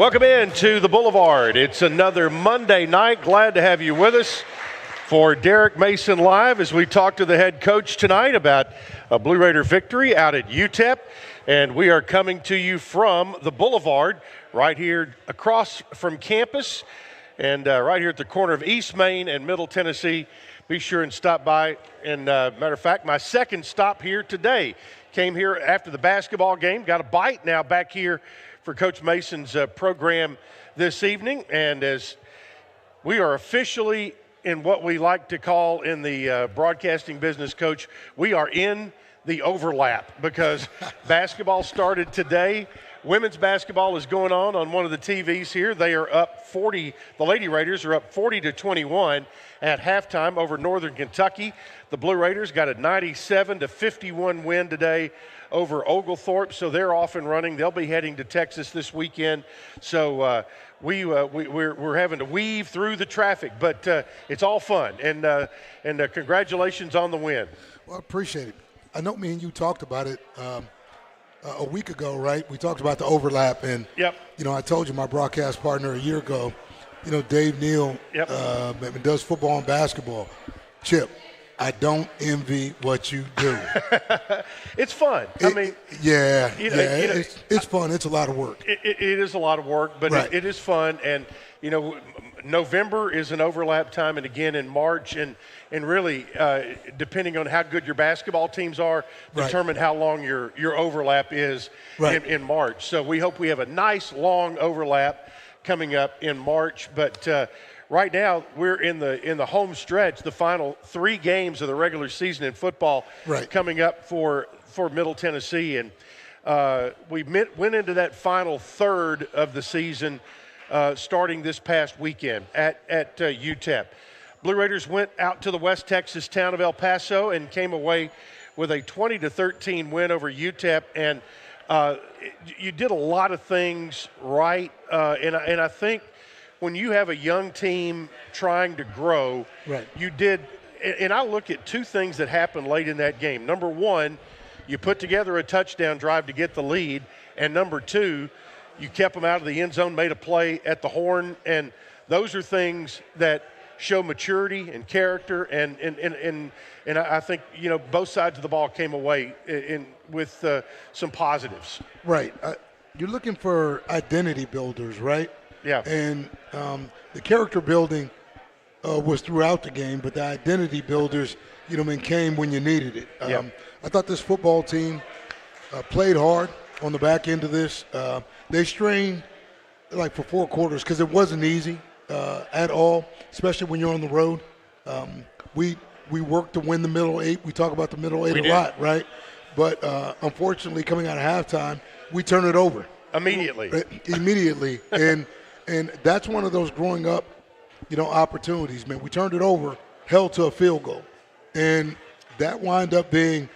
Welcome in to the Boulevard. It's another Monday night. Glad to have you with us for Derek Mason Live as we talk to the head coach tonight about a Blue Raider victory out at UTEP. And we are coming to you from the Boulevard right here across from campus and right here at the corner of East Main and Middle Tennessee. Be sure and stop by. And matter of fact, my second stop here today. Came here after the basketball game. Got a bite now back here for Coach Mason's program this evening. And as we are officially in what we like to call in the broadcasting business, Coach, we are in the overlap because basketball started today. Women's basketball is going on one of the TVs here. They are up 40. The Lady Raiders are up 40-21 at halftime over Northern Kentucky. The Blue Raiders got a 97-51 win today over Oglethorpe, so they're off and running. They'll be heading to Texas this weekend. So we're having to weave through the traffic, but it's all fun. And congratulations on the win. Well, I appreciate it. I know me and you talked about it a week ago, right? We talked about the overlap, and yep. You know, I told you my broadcast partner a year ago, you know, Dave Neal, yep. Does football and basketball. Chip, I don't envy what you do. It's fun. It's fun. It's a lot of work. It is a lot of work, but right. it is fun. And, you know, November is an overlap time, and again in March. And really, depending on how good your basketball teams are, determine how long your overlap is in March. So we hope we have a nice, long overlap coming up in March. But right now, we're in the home stretch, the final 3 games of the regular season in football coming up for Middle Tennessee. And we went into that final third of the season starting this past weekend at UTEP. Blue Raiders went out to the West Texas town of El Paso and came away with a 20-13 win over UTEP. And you did a lot of things right, and I think when you have a young team trying to grow, you did. And I look at 2 things that happened late in that game. Number 1, you put together a touchdown drive to get the lead, and number 2, you kept them out of the end zone, made a play at the horn, and those are things that show maturity and character, and I think, you know, both sides of the ball came away with some positives. Right. You're looking for identity builders, right? Yeah. And the character building was throughout the game, but the identity builders, you know, came when you needed it. I thought this football team played hard on the back end of this. They strained like for 4 quarters because it wasn't easy at all, especially when you're on the road. We worked to win the middle 8. We talk about the middle 8 a lot, right? But unfortunately, coming out of halftime, we turn it over. Immediately. And that's one of those growing up, you know, opportunities, man. We turned it over, held to a field goal. And that wound up being,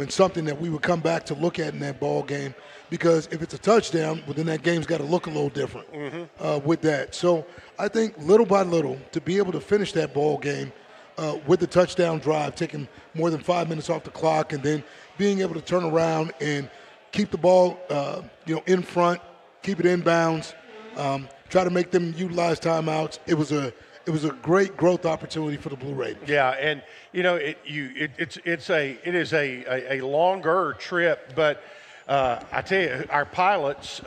something that we would come back to look at in that ball game, because if it's a touchdown, well, then that game's got to look a little different with that. So I think little by little, to be able to finish that ball game with the touchdown drive, taking more than 5 minutes off the clock, and then being able to turn around and keep the ball, in front, keep it inbounds, try to make them utilize timeouts. It was a great growth opportunity for the Blue Raiders. Yeah, and you know it is a longer trip, but I tell you, our pilots,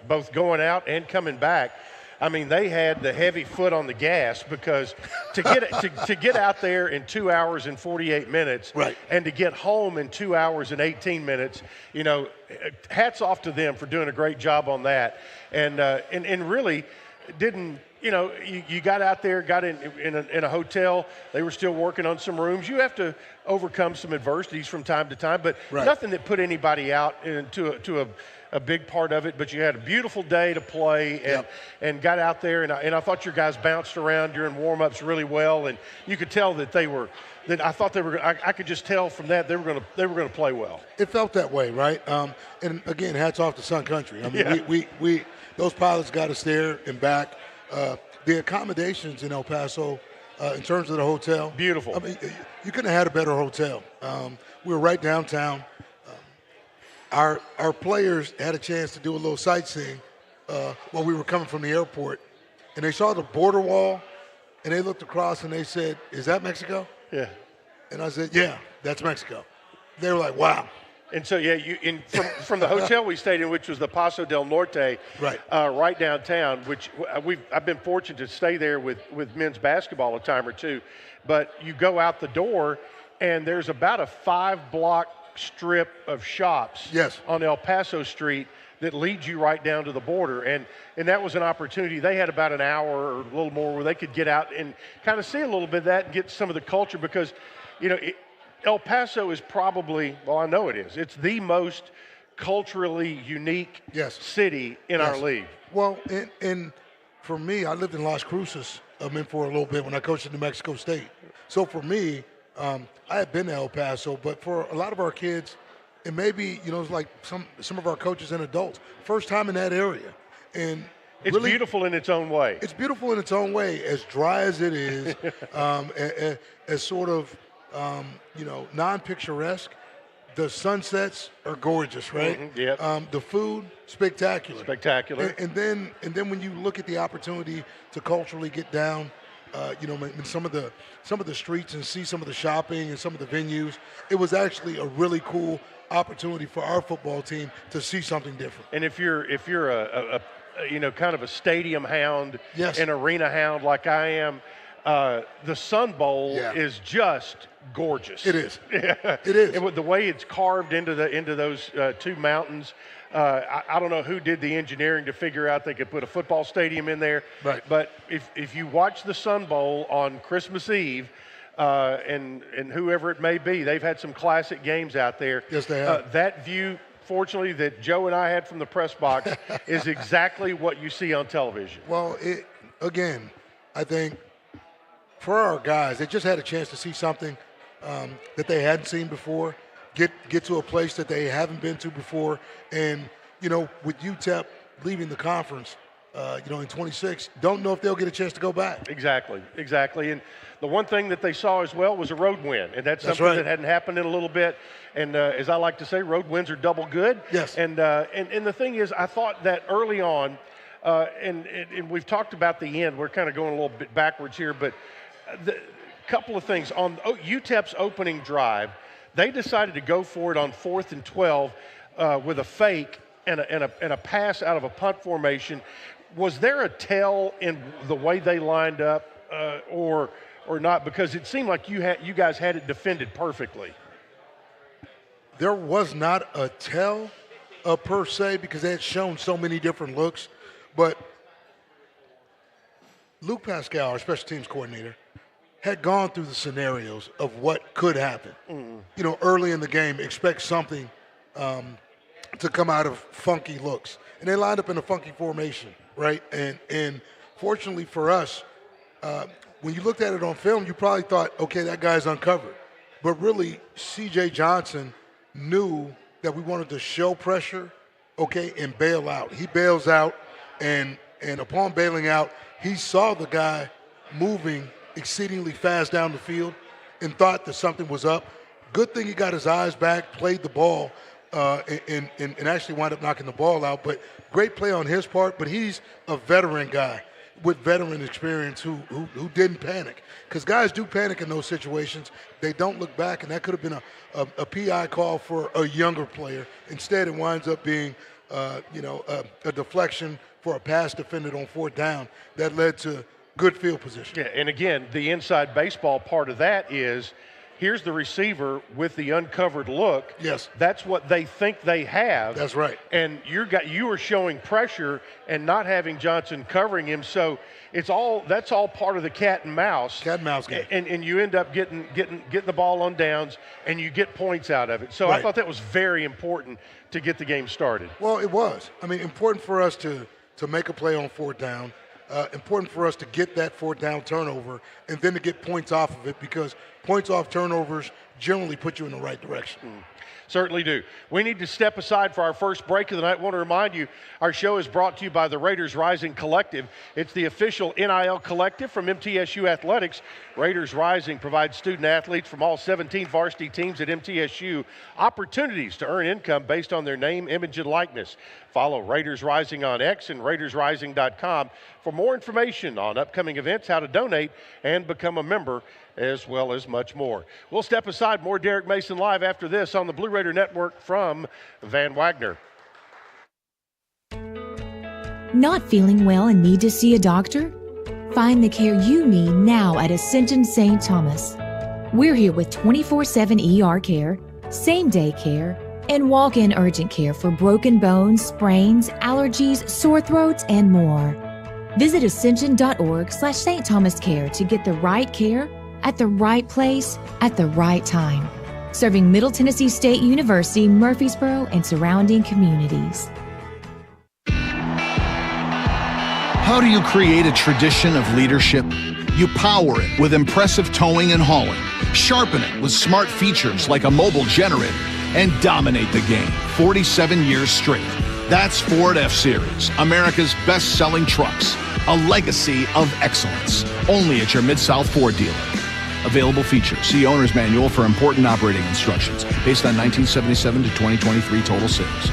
both going out and coming back, I mean, they had the heavy foot on the gas, because to get out there in 2 hours and 48 minutes, and to get home in 2 hours and 18 minutes, you know, hats off to them for doing a great job on that, and really didn't. You know, you got out there, got in a hotel. They were still working on some rooms. You have to overcome some adversities from time to time, but nothing that put anybody out into a big part of it. But you had a beautiful day to play and got out there. And I thought your guys bounced around during warm-ups really well. And you could tell that I could just tell from that they were going to play well. It felt that way, right? And again, hats off to Sun Country. I mean, we those pilots got us there and back. The accommodations in El Paso, in terms of the hotel, beautiful. I mean, you couldn't have had a better hotel. We were right downtown. Our players had a chance to do a little sightseeing while we were coming from the airport, and they saw the border wall, and they looked across and they said, "Is that Mexico?" Yeah. And I said, "Yeah, that's Mexico." They were like, "Wow." And so, yeah, from the hotel we stayed in, which was the Paso del Norte, right downtown, which I've been fortunate to stay there with men's basketball a time or two. But you go out the door, and there's about a 5-block strip of shops on El Paso Street that leads you right down to the border. And that was an opportunity. They had about an hour or a little more where they could get out and kind of see a little bit of that and get some of the culture because, El Paso is probably, well, I know it is. It's the most culturally unique city in our league. Well, and for me, I lived in Las Cruces for a little bit when I coached at New Mexico State. So for me, I had been to El Paso, but for a lot of our kids, and maybe, it's like some of our coaches and adults, first time in that area. And it's really beautiful in its own way. It's beautiful in its own way, as dry as it is, as sort of, non-picturesque. The sunsets are gorgeous, right? Mm-hmm, yep. The food, spectacular. Spectacular. And then when you look at the opportunity to culturally get down, in some of the streets and see some of the shopping and some of the venues, it was actually a really cool opportunity for our football team to see something different. And if you're a kind of a stadium hound, an arena hound like I am, the Sun Bowl is just gorgeous. It is. It is. And with the way it's carved into those two mountains, I don't know who did the engineering to figure out they could put a football stadium in there. Right. But if you watch the Sun Bowl on Christmas Eve, and whoever it may be, they've had some classic games out there. Yes, they have. That view, fortunately, that Joe and I had from the press box is exactly what you see on television. Well, again, I think for our guys, they just had a chance to see something that they hadn't seen before, get to a place that they haven't been to before. And, with UTEP leaving the conference, in 26, don't know if they'll get a chance to go back. Exactly. And the one thing that they saw as well was a road win, and that's something that hadn't happened in a little bit. And as I like to say, road wins are double good. Yes. And the thing is, I thought that early on, and we've talked about the end. We're kind of going a little bit backwards here, but the couple of things. On UTEP's opening drive, they decided to go for it on 4th and 12 with a fake and a pass out of a punt formation. Was there a tell in the way they lined up or not? Because it seemed like you guys had it defended perfectly. There was not a tell per se because they had shown so many different looks. But Luke Pascal, our special teams coordinator, had gone through the scenarios of what could happen. Mm-hmm. Early in the game, expect something to come out of funky looks. And they lined up in a funky formation, right? And fortunately for us, when you looked at it on film, you probably thought, okay, that guy's uncovered. But really, C.J. Johnson knew that we wanted to show pressure, okay, and bail out. He bails out, and upon bailing out, he saw the guy moving exceedingly fast down the field and thought that something was up. Good thing he got his eyes back, played the ball, and actually wound up knocking the ball out. But great play on his part, but he's a veteran guy with veteran experience who didn't panic. Because guys do panic in those situations. They don't look back, and that could have been a PI call for a younger player. Instead, it winds up being a deflection for a pass defended on 4th down that led to good field position. Yeah, and again, the inside baseball part of that is here's the receiver with the uncovered look. Yes. That's what they think they have. That's right. And you are showing pressure and not having Johnson covering him. So that's all part of the cat and mouse. Cat and mouse game. And you end up getting the ball on downs and you get points out of it. So I thought that was very important to get the game started. Well, it was. I mean, important for us to make a play on 4th down. Important for us to get that 4th down turnover and then to get points off of it because points off turnovers generally put you in the right direction. Certainly do. We need to step aside for our first break of the night. I want to remind you, our show is brought to you by the Raiders Rising Collective. It's the official NIL collective from MTSU Athletics. Raiders Rising provides student athletes from all 17 varsity teams at MTSU opportunities to earn income based on their name, image, and likeness. Follow Raiders Rising on X and RaidersRising.com for more information on upcoming events, how to donate, and become a member, as well as much more. We'll step aside. More Derek Mason Live after this on the Blue Raider Network from Van Wagner. Not feeling well and need to see a doctor? Find the care you need now at Ascension St. Thomas. We're here with 24/7 ER care, same-day care, and walk-in urgent care for broken bones, sprains, allergies, sore throats, and more. Visit ascension.org/St. Thomas Care to get the right care at the right place at the right time. Serving Middle Tennessee State University, Murfreesboro, and surrounding communities. How do you create a tradition of leadership? You power it with impressive towing and hauling, sharpen it with smart features like a mobile generator, and dominate the game 47 years straight. That's Ford F-Series, America's best-selling trucks, a legacy of excellence. Only at your Mid-South Ford dealer. Available features. See Owner's Manual for important operating instructions based on 1977 to 2023 total sales.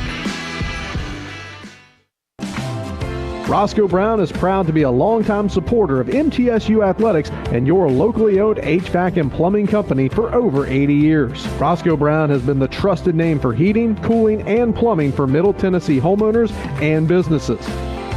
Roscoe Brown is proud to be a longtime supporter of MTSU Athletics and your locally owned HVAC and plumbing company for over 80 years. Roscoe Brown has been the trusted name for heating, cooling, and plumbing for Middle Tennessee homeowners and businesses.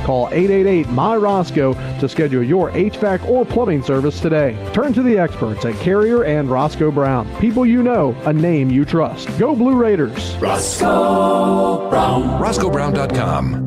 Call 888-MY-ROSCOE to schedule your HVAC or plumbing service today. Turn to the experts at Carrier and Roscoe Brown. People you know, a name you trust. Go Blue Raiders. Roscoe Brown. RoscoeBrown.com.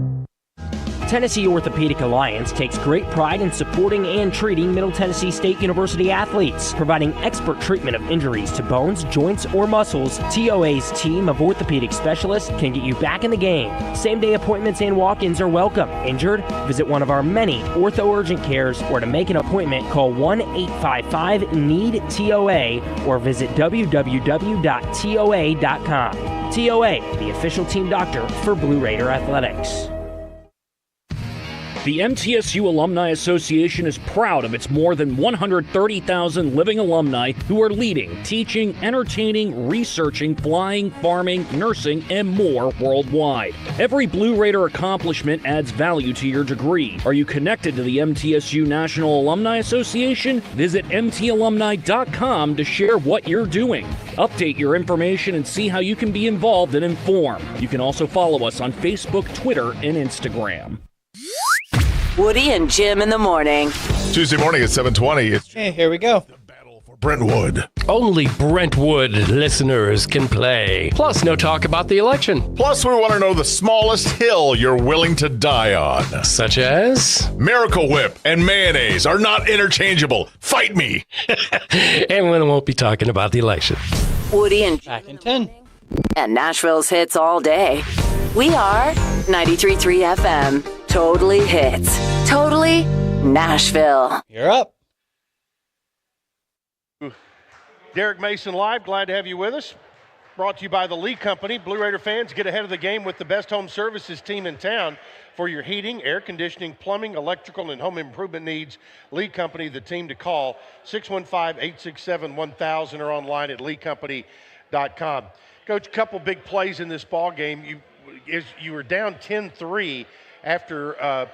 Tennessee Orthopedic Alliance takes great pride in supporting and treating Middle Tennessee State University athletes, providing expert treatment of injuries to bones, joints, or muscles. TOA's team of orthopedic specialists can get you back in the game. Same-day appointments and walk-ins are welcome. Injured? Visit one of our many ortho urgent cares, or to make an appointment, call 1-855-NEED-TOA or visit www.toa.com. TOA, the official team doctor for Blue Raider Athletics. The MTSU Alumni Association is proud of its more than 130,000 living alumni who are leading, teaching, entertaining, researching, flying, farming, nursing, and more worldwide. Every Blue Raider accomplishment adds value to your degree. Are you connected to the MTSU National Alumni Association? Visit mtalumni.com to share what you're doing. Update your information and see how you can be involved and informed. You can also follow us on Facebook, Twitter, and Instagram. Woody and Jim in the morning. Tuesday morning at 7:20. Hey, here we go. The battle for Brentwood. Only Brentwood listeners can play. Plus, no talk about the election. Plus, we want to know the smallest hill you're willing to die on. Such as? Miracle Whip and mayonnaise are not interchangeable. Fight me. And we won't be talking about the election. Woody and Back in 10. And Nashville's hits all day. We are 93.3 FM. Totally hits. Totally Nashville. You're up. Derek Mason Live, glad to have you with us. Brought to you by the Lee Company. Blue Raider fans, get ahead of the game with the best home services team in town for your heating, air conditioning, plumbing, electrical, and home improvement needs. Lee Company, the team to call. 615-867-1000 or online at leecompany.com. Coach, a couple big plays in this ball game. You were down 10-3 after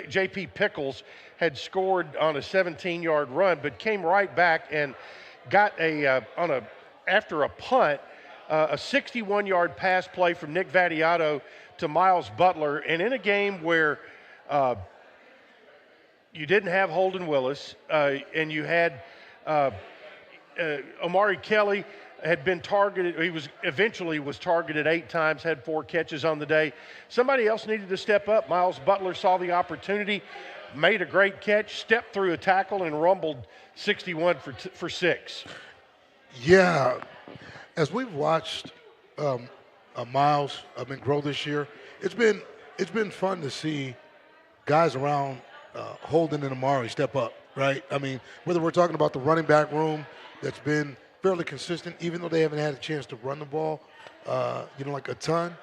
J.P. Pickles had scored on a 17-yard run, but came right back and got after a punt, a 61-yard pass play from Nick Vattiato to Miles Butler, and in a game where you didn't have Holden Willis and you had Omari Kelly had been targeted. He was targeted 8 times, had 4 catches on the day. Somebody else needed to step up. Miles Butler saw the opportunity, made a great catch, stepped through a tackle, and rumbled 61 for 6. Yeah, as we've watched Miles grow this year, it's been fun to see guys around Holden and Amari step up. right? I mean, whether we're talking about the running back room that's been fairly consistent, even though they haven't had a chance to run the ball, like a ton.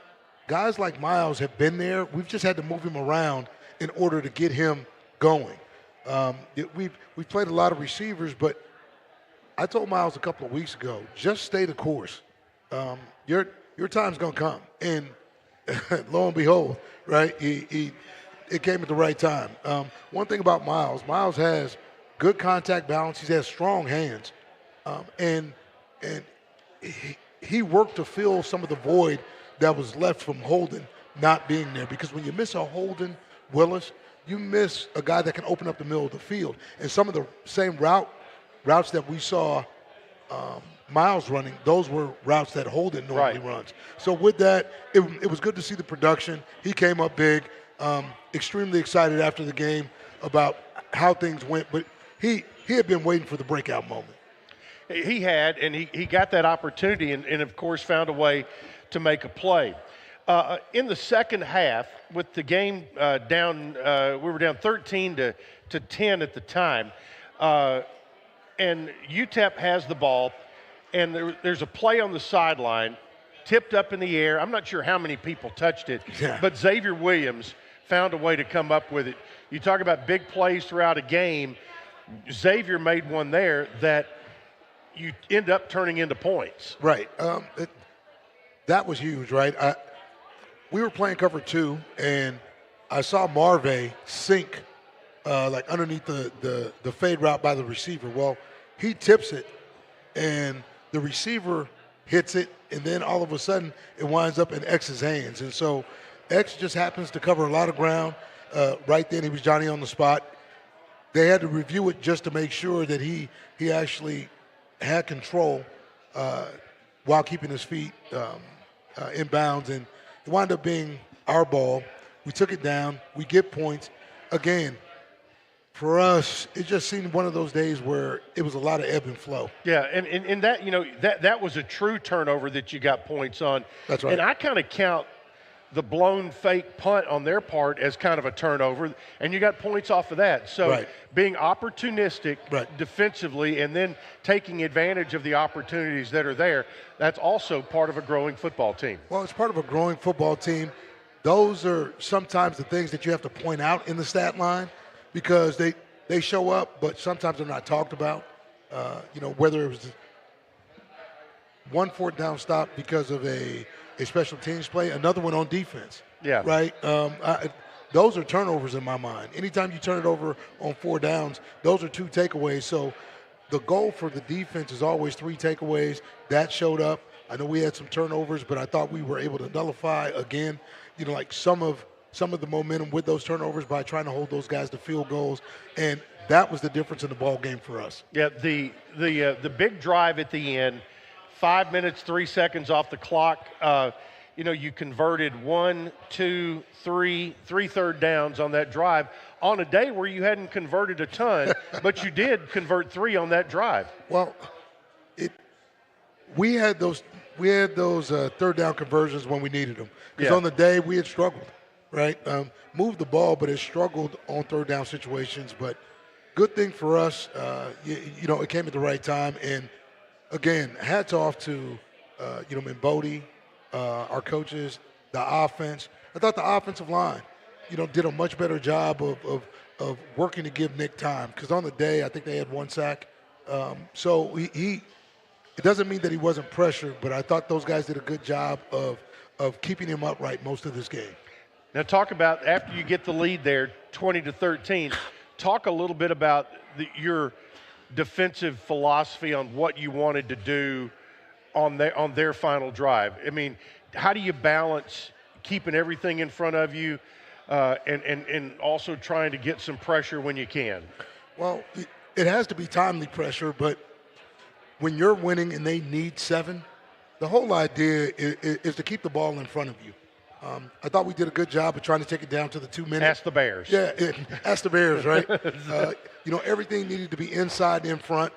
Guys like Miles have been there. We've just had to move him around in order to get him going. We've played a lot of receivers, but I told Miles a couple of weeks ago, just stay the course. Your time's going to come. And lo and behold, right, it came at the right time. One thing about Miles has good contact balance. He has strong hands. And he worked to fill some of the void that was left from Holden not being there. Because when you miss a Holden Willis, you miss a guy that can open up the middle of the field. And some of the same routes that we saw Miles running, those were routes that Holden normally runs. So with that, it was good to see the production. He came up big. Extremely excited after the game about how things went. But he had been waiting for the breakout moment. He had, and he got that opportunity and, of course, found a way to make a play. In the second half, with the game down, we were down 13 to 10 at the time, and UTEP has the ball, and there's a play on the sideline, tipped up in the air. I'm not sure how many people touched it, but Xavier Williams found a way to come up with it. You talk about big plays throughout a game. Xavier made one there that you end up turning into points. Right. That was huge, right? We were playing cover 2, and I saw Marve sink underneath the fade route by the receiver. Well, he tips it, and the receiver hits it, and then all of a sudden it winds up in X's hands. And so X just happens to cover a lot of ground. Right then he was Johnny on the spot. They had to review it just to make sure that he actually had control while keeping his feet in bounds, and it wound up being our ball. We took it down. We get points. Again, for us, it just seemed one of those days where it was a lot of ebb and flow. Yeah, and that, that was a true turnover that you got points on. That's right. And I kind of count the blown fake punt on their part as kind of a turnover, and you got points off of that. So being opportunistic defensively and then taking advantage of the opportunities that are there, that's also part of a growing football team. Well, it's part of a growing football team. Those are sometimes the things that you have to point out in the stat line because they show up, but sometimes they're not talked about. Whether it was one 4th down stop because of a special teams play, another one on defense. Yeah. Right? Those are turnovers in my mind. Anytime you turn it over on 4 downs, those are 2 takeaways. So the goal for the defense is always 3 takeaways. That showed up. I know we had some turnovers, but I thought we were able to nullify, again, some of the momentum with those turnovers by trying to hold those guys to field goals. And that was the difference in the ball game for us. Yeah, the big drive at the end, 5 minutes, 3 seconds off the clock. You converted 1, 2, 3 third downs on that drive on a day where you hadn't converted a ton, but you did convert 3 on that drive. Well, we had those 3rd down conversions when we needed them. Because on the day we had struggled, right? Moved the ball, but it struggled on 3rd down situations. But good thing for us, it came at the right time. And again, hats off to, Mbodi, our coaches, the offense. I thought the offensive line, did a much better job of working to give Nick time. Because on the day, I think they had 1 sack. So it doesn't mean that he wasn't pressured, but I thought those guys did a good job of keeping him upright most of this game. Now talk about, after you get the lead there, 20-13, talk a little bit about your defensive philosophy on what you wanted to do on their final drive. I mean, how do you balance keeping everything in front of you and also trying to get some pressure when you can? Well, it has to be timely pressure, but when you're winning and they need 7, the whole idea is to keep the ball in front of you. I thought we did a good job of trying to take it down to the 2 minutes. Ask the Bears. Yeah, ask the Bears, right? Everything needed to be inside, in front.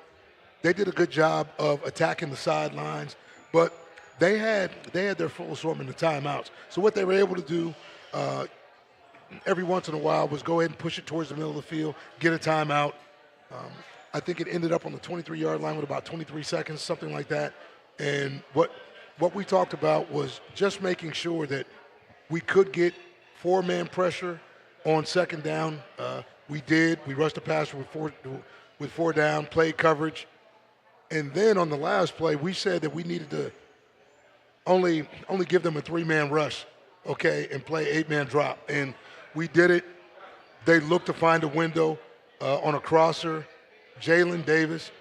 They did a good job of attacking the sidelines, but they had their full assortment of timeouts. So what they were able to do every once in a while was go ahead and push it towards the middle of the field, get a timeout, I think it ended up on the 23-yard line with about 23 seconds, something like that. And what we talked about was just making sure that we could get four-man pressure on second down. We did. We rushed the passer with four down, played coverage. And then on the last play, we said that we needed to only give them a three-man rush, okay, and play eight-man drop. And we did it. They looked to find a window on a crosser. Jalen Davis,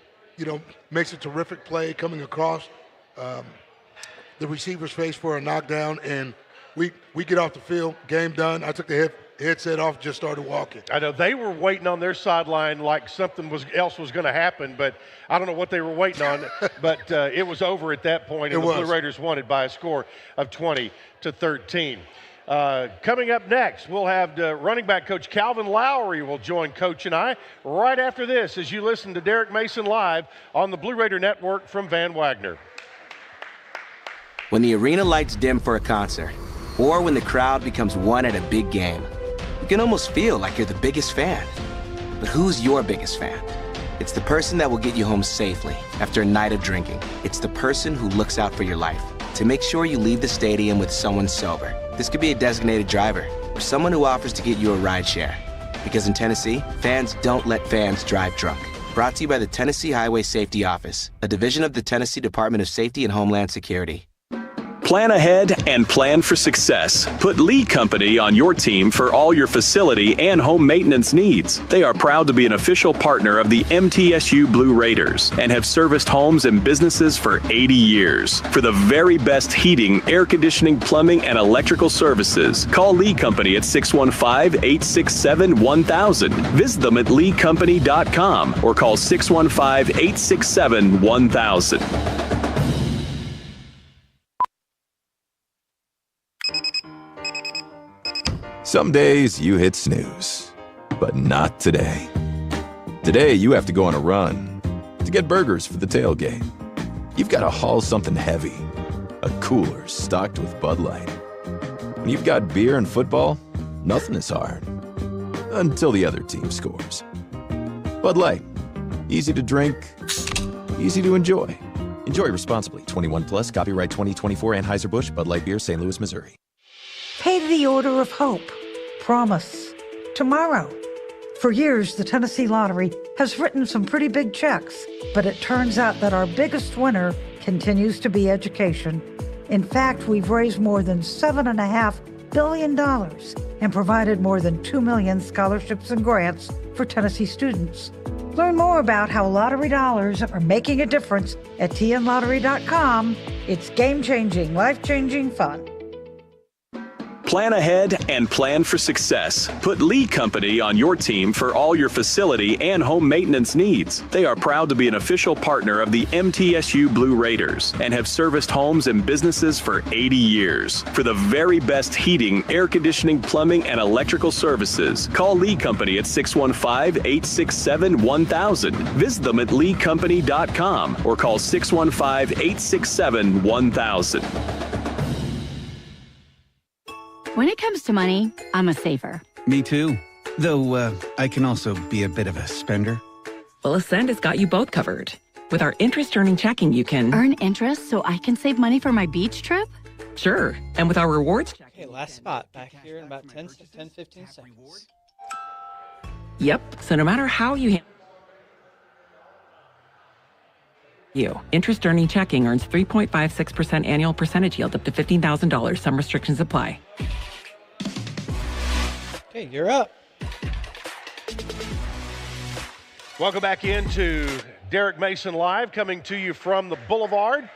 makes a terrific play coming across the receiver's face for a knockdown, and we get off the field, game done. I took the headset off, just started walking. I know they were waiting on their sideline like something else was going to happen, but I don't know what they were waiting on. But it was over at that point, and the Blue Raiders won it by a score of 20-13. Coming up next, we'll have running back coach Calvin Lowry will join Coach and I right after this as you listen to Derek Mason live on the Blue Raider Network from Van Wagner. When the arena lights dim for a concert, or when the crowd becomes one at a big game, you can almost feel like you're the biggest fan. But who's your biggest fan? It's the person that will get you home safely after a night of drinking. It's the person who looks out for your life to make sure you leave the stadium with someone sober. This could be a designated driver or someone who offers to get you a ride share. Because in Tennessee, fans don't let fans drive drunk. Brought to you by the Tennessee Highway Safety Office, a division of the Tennessee Department of Safety and Homeland Security. Plan ahead and plan for success. Put Lee Company on your team for all your facility and home maintenance needs. They are proud to be an official partner of the MTSU Blue Raiders and have serviced homes and businesses for 80 years. For the very best heating, air conditioning, plumbing, and electrical services, call Lee Company at 615-867-1000. Visit them at leecompany.com or call 615-867-1000. Some days you hit snooze, but not today. Today you have to go on a run to get burgers for the tailgate. You've got to haul something heavy, a cooler stocked with Bud Light. When you've got beer and football, nothing is hard. Until the other team scores. Bud Light. Easy to drink, easy to enjoy. Enjoy responsibly. 21 plus, copyright 2024 Anheuser-Busch, Bud Light Beer, St. Louis, Missouri. Pay the Order of Hope. Promise. Tomorrow. For years, the Tennessee Lottery has written some pretty big checks, but it turns out that our biggest winner continues to be education. In fact, we've raised more than $7.5 billion and provided more than 2 million scholarships and grants for Tennessee students. Learn more about how lottery dollars are making a difference at tnlottery.com. It's game-changing, life-changing fun. Plan ahead and plan for success. Put Lee Company on your team for all your facility and home maintenance needs. They are proud to be an official partner of the MTSU Blue Raiders and have serviced homes and businesses for 80 years. For the very best heating, air conditioning, plumbing, and electrical services, call Lee Company at 615-867-1000. Visit them at leecompany.com or call 615-867-1000. When it comes to money, I'm a saver. Me too. Though I can also be a bit of a spender. Well, Ascend has got you both covered. With our interest-earning checking, you can... Earn interest so I can save money for my beach trip? Sure. And with our rewards... Okay, last spot. Back here in about 10-15 seconds. Yep. So no matter how you interest-earning checking earns 3.56% annual percentage yield up to $15,000. Some restrictions apply. Okay, you're up. Welcome back into Derek Mason Live, coming to you from the Boulevard.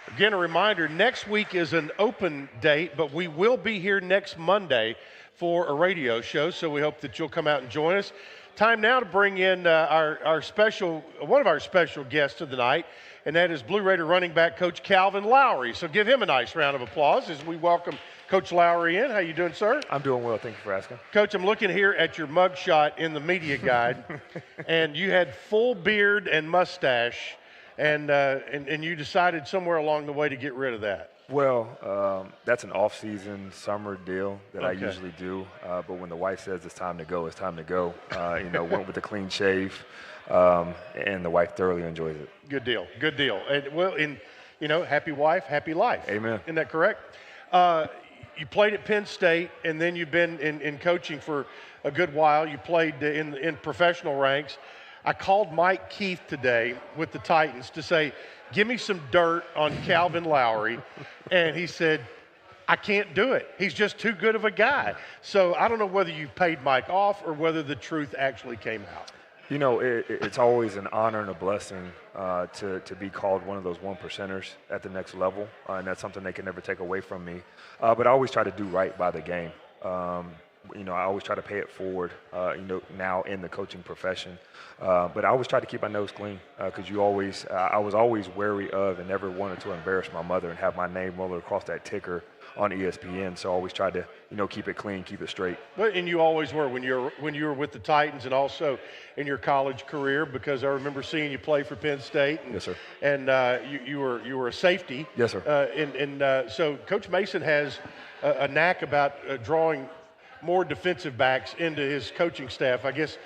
Again, a reminder, next week is an open date, but we will be here next Monday for a radio show, so we hope that you'll come out and join us. Time now to bring in one of our special guests of the night, and that is Blue Raider running back Coach Calvin Lowry. So give him a nice round of applause as we welcome Coach Lowry in. How you doing, sir? I'm doing well. Thank you for asking. Coach, I'm looking here at your mugshot in the media guide, and you had full beard and mustache, and you decided somewhere along the way to get rid of that. Well, that's an off-season summer deal that I usually do. But when the wife says it's time to go, it's time to go. Went with a clean shave, and the wife thoroughly enjoys it. Good deal. Good deal. And, happy wife, happy life. Amen. Isn't that correct? You played at Penn State, and then you've been in coaching for a good while. You played in professional ranks. I called Mike Keith today with the Titans to say, give me some dirt on Calvin Lowry. And he said, I can't do it. He's just too good of a guy. So I don't know whether you paid Mike off or whether the truth actually came out. It's always an honor and a blessing to be called one of those 1%ers at the next level, and that's something they can never take away from me. But I always try to do right by the game. I always try to pay it forward, now in the coaching profession. But I always try to keep my nose clean because I was always wary of and never wanted to embarrass my mother and have my name roll across that ticker on ESPN. So I always tried to, keep it clean, keep it straight. Well, and you always were when you were with the Titans and also in your college career, because I remember seeing you play for Penn State. Yes, sir. And you were a safety. Yes, sir. So Coach Mason has a knack about drawing more defensive backs into his coaching staff, I guess,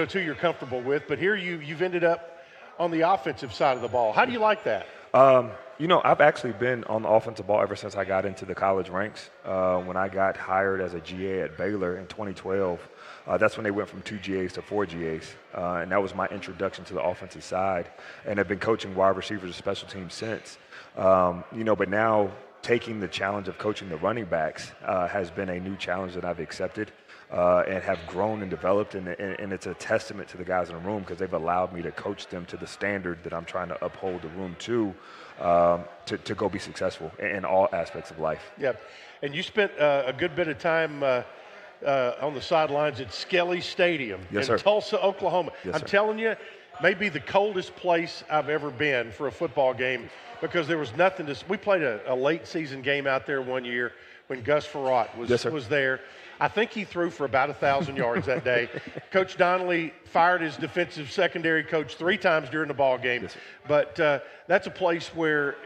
two you're comfortable with. But here you've ended up on the offensive side of the ball. How do you like that? I've actually been on the offensive ball ever since I got into the college ranks. When I got hired as a GA at Baylor in 2012, that's when they went from 2 GAs to 4 GAs. And that was my introduction to the offensive side. And I've been coaching wide receivers and special teams since. But now taking the challenge of coaching the running backs has been a new challenge that I've accepted and have grown and developed. And it's a testament to the guys in the room because they've allowed me to coach them to the standard that I'm trying to uphold the room to go be successful in all aspects of life. Yeah, and you spent a good bit of time on the sidelines at Skelly Stadium in Tulsa, Oklahoma. Yes, I'm telling you, maybe the coldest place I've ever been for a football game because there was nothing to – we played a late season game out there one year when Gus Farratt was there. I think he threw for about 1,000 yards that day. Coach Donnelly fired his defensive secondary coach 3 times during the ball game. Yes, but that's a place where,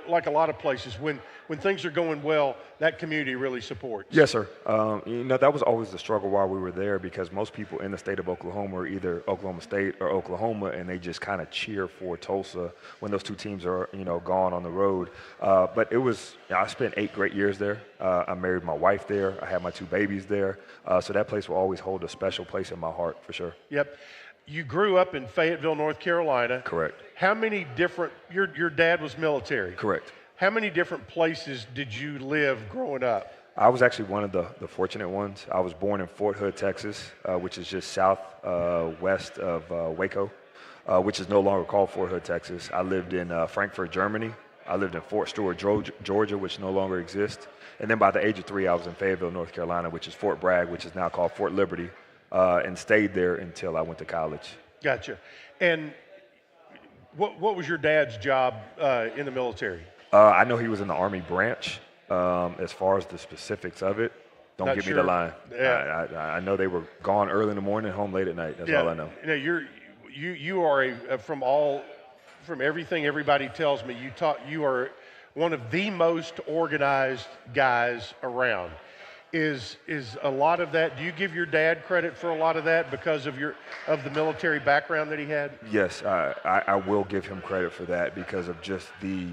like a lot of places, when things are going well, that community really supports. Yes, sir. That was always the struggle while we were there because most people in the state of Oklahoma are either Oklahoma State or Oklahoma, and they just kind of cheer for Tulsa when those two teams are, gone on the road. But it was, I spent 8 great years there. I married my wife there. I had my 2 babies there. So that place will always hold a special place in my heart for sure. Yep. You grew up in Fayetteville, North Carolina. Correct. How many different, your dad was military. Correct. How many different places did you live growing up? I was actually one of the fortunate ones. I was born in Fort Hood, Texas, which is just southwest of Waco, which is no longer called Fort Hood, Texas. I lived in Frankfurt, Germany. I lived in Fort Stewart, Georgia, which no longer exists. And then by the age of 3, I was in Fayetteville, North Carolina, which is Fort Bragg, which is now called Fort Liberty, and stayed there until I went to college. Gotcha. And what was your dad's job in the military? I know he was in the Army branch. As far as the specifics of it, don't give me the line. Yeah. I know they were gone early in the morning, home late at night. That's all I know. You are from everything everybody tells me. You are one of the most organized guys around. Is a lot of that? Do you give your dad credit for a lot of that because of the military background that he had? Yes, I will give him credit for that because of just the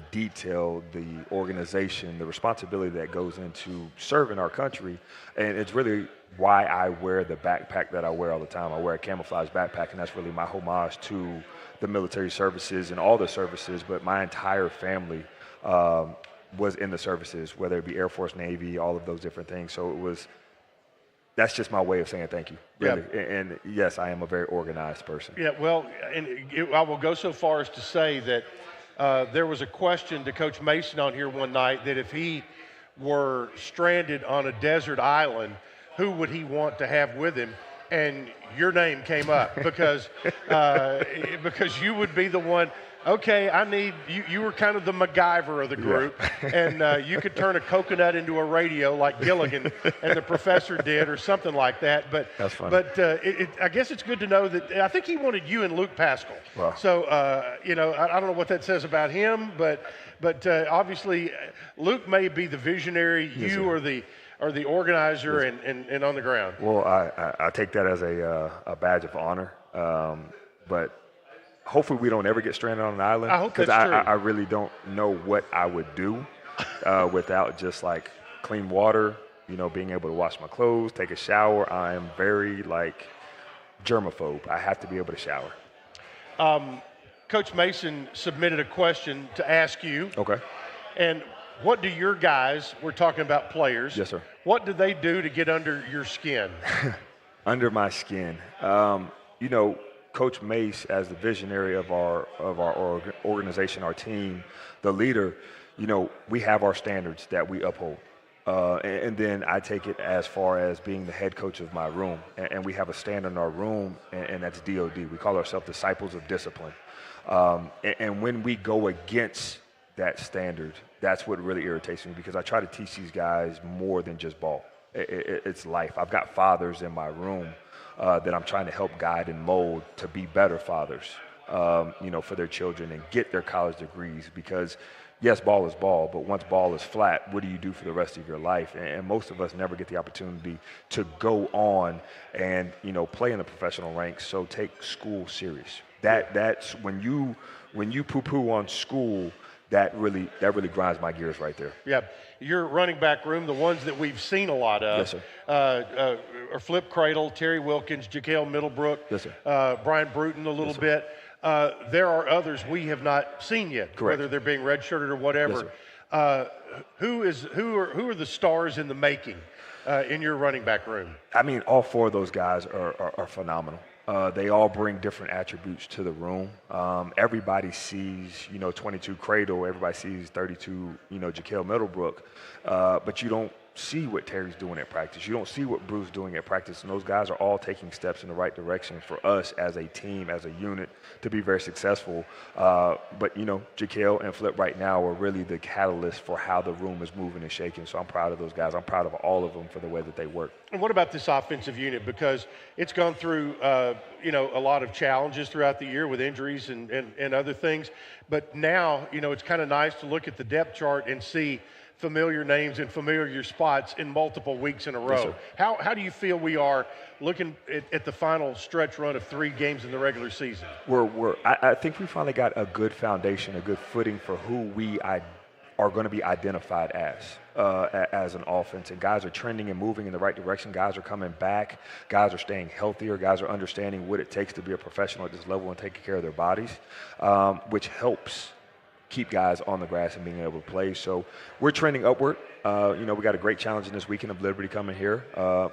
detail, the organization, the responsibility that goes into serving our country, and it's really why I wear the backpack that I wear all the time. I wear a camouflage backpack, and that's really my homage to the military services and all the services. But my entire family was in the services, whether it be Air Force, Navy, all of those different things. So that's just my way of saying thank you, really. Yeah. And yes, I am a very organized person. Yeah, well, I will go so far as to say that there was a question to Coach Mason on here one night that if he were stranded on a desert island, who would he want to have with him? And your name came up because you would be the one. Okay, I need you. You were kind of the MacGyver of the group, and you could turn a coconut into a radio like Gilligan and the professor did, or something like that. But that's funny. But I guess it's good to know that I think he wanted you and Luke Pascal. Wow. So I don't know what that says about him, but But obviously, Luke may be the visionary. Yes, you are the organizer and on the ground. Well, I take that as a badge of honor. But hopefully we don't ever get stranded on an island. I hope that's true. I really don't know what I would do without just like clean water, being able to wash my clothes, take a shower. I am very germaphobe. I have to be able to shower. Coach Mason submitted a question to ask you. Okay. And what do your guys, we're talking about players. Yes, sir. What do they do to get under your skin? Under my skin. Coach Mace, as the visionary of our organization, our team, the leader, we have our standards that we uphold. And then I take it as far as being the head coach of my room. And we have a standard in our room, and that's DOD. We call ourselves disciples of discipline. And when we go against that standard, that's what really irritates me, because I try to teach these guys more than just ball. It's life. I've got fathers in my room that I'm trying to help guide and mold to be better fathers, for their children and get their college degrees. Because, yes, ball is ball, but once ball is flat, what do you do for the rest of your life? And most of us never get the opportunity to go on and, play in the professional ranks. So take school serious. That's when you poo-poo on school, that really grinds my gears right there. Yeah, your running back room, the ones that we've seen a lot of, yes, sir. Are Flip Cradle, Terry Wilkins, Jaquel Middlebrook, yes, sir. Brian Bruton a little yes, bit. There are others we have not seen yet, correct, whether they're being redshirted or whatever. Yes, who are the stars in the making in your running back room? I mean, all four of those guys are phenomenal. They all bring different attributes to the room. Everybody sees, 22 Cradle. Everybody sees 32, Jaquel Middlebrook. But you don't see what Terry's doing at practice. You don't see what Bruce's doing at practice. And those guys are all taking steps in the right direction for us as a team, as a unit, to be very successful. But, Jaquel and Flip right now are really the catalyst for how the room is moving and shaking. So I'm proud of those guys. I'm proud of all of them for the way that they work. And what about this offensive unit? Because it's gone through, a lot of challenges throughout the year with injuries and other things. But now, it's kind of nice to look at the depth chart and see familiar names and familiar spots in multiple weeks in a row. Yes, how do you feel we are looking at the final stretch run of 3 games in the regular season? I think we finally got a good foundation, a good footing for who we are going to be identified as an offense. And guys are trending and moving in the right direction. Guys are coming back. Guys are staying healthier. Guys are understanding what it takes to be a professional at this level and taking care of their bodies, which helps keep guys on the grass and being able to play. So we're trending upward. We got a great challenge in this weekend of Liberty coming here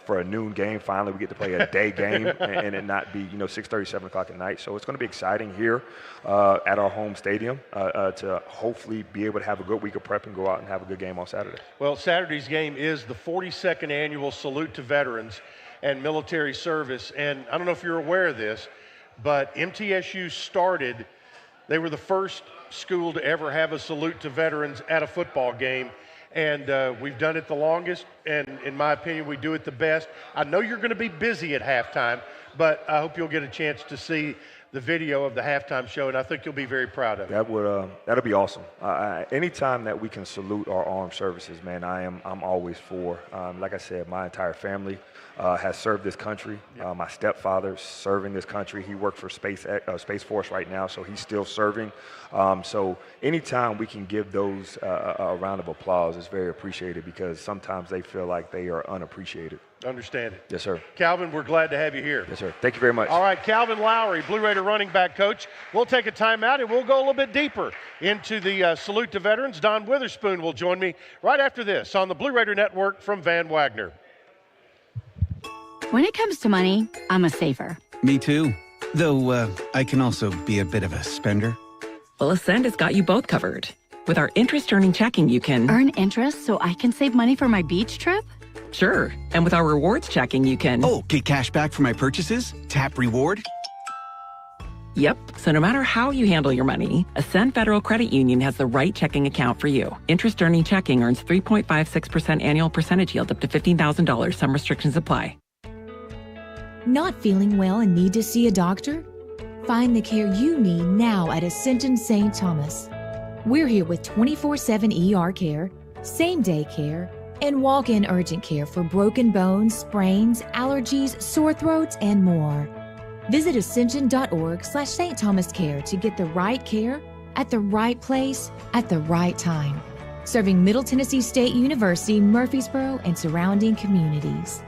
for a noon game. Finally, we get to play a day game and it not be 6:30, 7 o'clock at night. So it's going to be exciting here at our home stadium to hopefully be able to have a good week of prep and go out and have a good game on Saturday. Well, Saturday's game is the 42nd annual Salute to Veterans and Military Service. And I don't know if you're aware of this, but MTSU started, they were the first school to ever have a salute to veterans at a football game, and we've done it the longest, and in my opinion we do it the best. I know you're going to be busy at halftime, but I hope you'll get a chance to see the video of the halftime show, and I think you'll be very proud of it. That'll be awesome. Anytime that we can salute our armed services, man, I'm always for. Like I said, my entire family has served this country. My stepfather's serving this country. He worked for Space Force right now, so he's still serving. So anytime we can give those a round of applause is very appreciated, because sometimes they feel like they are unappreciated. Understand it. Yes, sir. Calvin, we're glad to have you here. Yes, sir. Thank you very much. All right, Calvin Lowry, Blue Raider running back coach. We'll take a timeout and we'll go a little bit deeper into the Salute to Veterans. Don Witherspoon will join me right after this on the Blue Raider Network from Van Wagner. When it comes to money, I'm a saver. Me too. Though I can also be a bit of a spender. Well, Ascend has got you both covered. With our interest-earning checking, you can earn interest so I can save money for my beach trip? Sure. And with our rewards checking, you can get cash back for my purchases? Tap reward? Yep. So no matter how you handle your money, Ascend Federal Credit Union has the right checking account for you. Interest-earning checking earns 3.56% annual percentage yield up to $15,000. Some restrictions apply. Not feeling well and need to see a doctor? Find the care you need now at Ascension St. Thomas. We're here with 24/7 ER care, same-day care, and walk-in urgent care for broken bones, sprains, allergies, sore throats, and more. Visit ascension.org/St. Thomas Care to get the right care at the right place at the right time. Serving Middle Tennessee State University, Murfreesboro, and surrounding communities.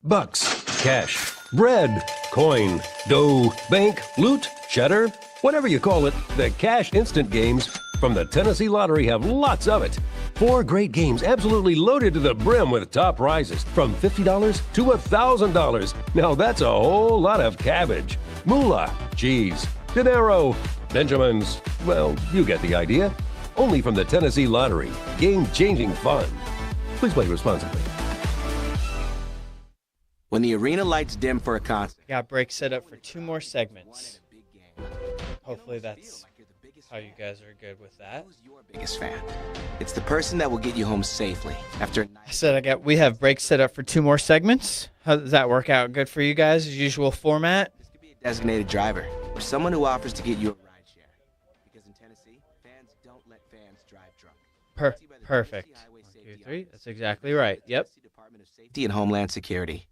Bucks, cash, bread, coin, dough, bank, loot, cheddar, whatever you call it, the Cash Instant games from the Tennessee Lottery have lots of it. 4 great games absolutely loaded to the brim with top prizes from $50 to $1,000. Now that's a whole lot of cabbage. Moolah, cheese, dinero, Benjamins. Well, you get the idea. Only from the Tennessee Lottery. Game-changing fun. Please play responsibly. When the arena lights dim for a concert. Got break set up for 2 more segments. Hopefully that's how you guys are good with that. Who's your biggest fan? It's the person that will get you home safely after a night. I said we have break set up for 2 more segments. How does that work out? Good for you guys? As usual format? This could be a designated driver or someone who offers to get you a ride share. Because in Tennessee, fans don't let fans drive drunk. Perfect. 1, 2, 3. That's exactly right. Yep. Department of Safety and Homeland Security.